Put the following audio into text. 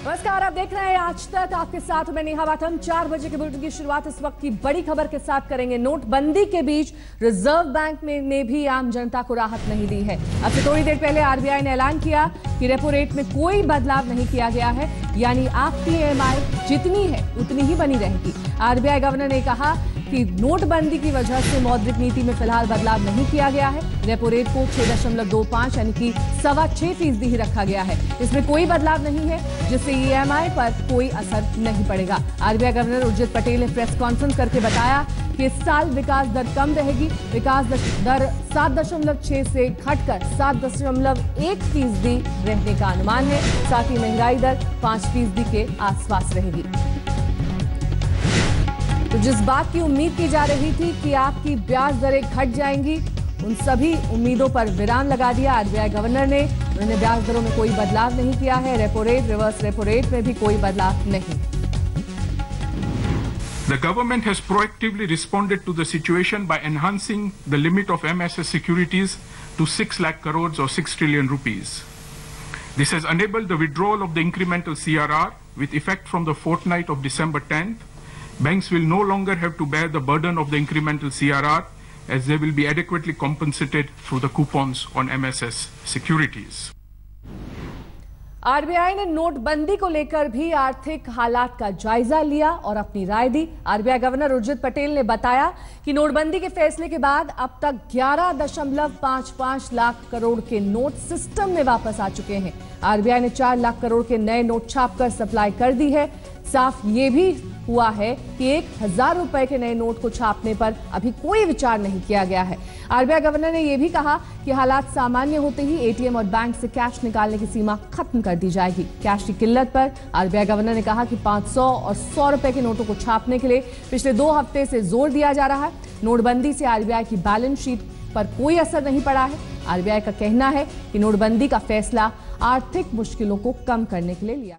नमस्कार, आप देख रहे हैं आज तक। आपके साथ मैं नेहा बाथम। 4 बजे के बुलेटिन की शुरुआत इस वक्त की बड़ी खबर के साथ करेंगे। नोटबंदी के बीच रिजर्व बैंक ने भी आम जनता को राहत नहीं दी है। अब से थोड़ी देर पहले आरबीआई ने ऐलान किया कि रेपो रेट में कोई बदलाव नहीं किया गया है, यानी आपकी ईएमआई जितनी है उतनी ही बनी रहेगी। आरबीआई गवर्नर ने कहा कि नोटबंदी की वजह से मौद्रिक नीति में फिलहाल बदलाव नहीं किया गया है। रेपो रेट को 6.25 यानी कि 6.25% ही रखा गया है। इसमें कोई बदलाव नहीं है, जिससे ईएमआई पर कोई असर नहीं पड़ेगा। आरबीआई गवर्नर उर्जित पटेल ने प्रेस कॉन्फ्रेंस करके बताया कि इस साल विकास दर कम रहेगी। विकास दर 7.6 से घटकर 7.1% रहने का अनुमान है। साथ ही महंगाई दर 5% के आसपास रहेगी। तो जिस बात की उम्मीद की जा रही थी कि आपकी ब्याज दरें घट जाएंगी, उन सभी उम्मीदों पर विराम लगा दिया आरबीआई गवर्नर ने। उन्होंने ब्याज दरों में कोई बदलाव नहीं किया है। Repo rate, reverse repo rate में भी कोई बदलाव नहीं। The government has proactively responded to the situation by enhancing the limit of MSS securities to 6 lakh crores or 6 trillion rupees. This has enabled the withdrawal of the incremental CRR with effect from the fortnight of December 10th. Banks will no longer have to bear the burden of the incremental CRR, as they will be adequately compensated through the coupons on MSS securities. RBI ने नोटबंदी को लेकर भी आर्थिक हालात का जायजा लिया और अपनी राय दी। आरबीआई गवर्नर उर्जित पटेल ने बताया कि नोटबंदी के फैसले के बाद अब तक 11.55 लाख करोड़ के नोट सिस्टम में वापस आ चुके हैं। आरबीआई ने 4 लाख करोड़ के नए नोट छापकर सप्लाई कर दी है। साफ ये भी हुआ है कि 1,000 रुपए के नए नोट को छापने पर अभी कोई विचार नहीं किया गया है। आरबीआई गवर्नर ने यह भी कहा कि हालात सामान्य होते ही एटीएम और बैंक से कैश निकालने की सीमा खत्म कर दी जाएगी। कैश की किल्लत पर आरबीआई गवर्नर ने कहा कि 500 और 100 रुपए के नोटों को छापने के लिए पिछले 2 हफ्ते से जोर दिया जा रहा है। नोटबंदी से आरबीआई की बैलेंस शीट पर कोई असर नहीं पड़ा है। आरबीआई का कहना है कि नोटबंदी का फैसला आर्थिक मुश्किलों को कम करने के लिए लिया।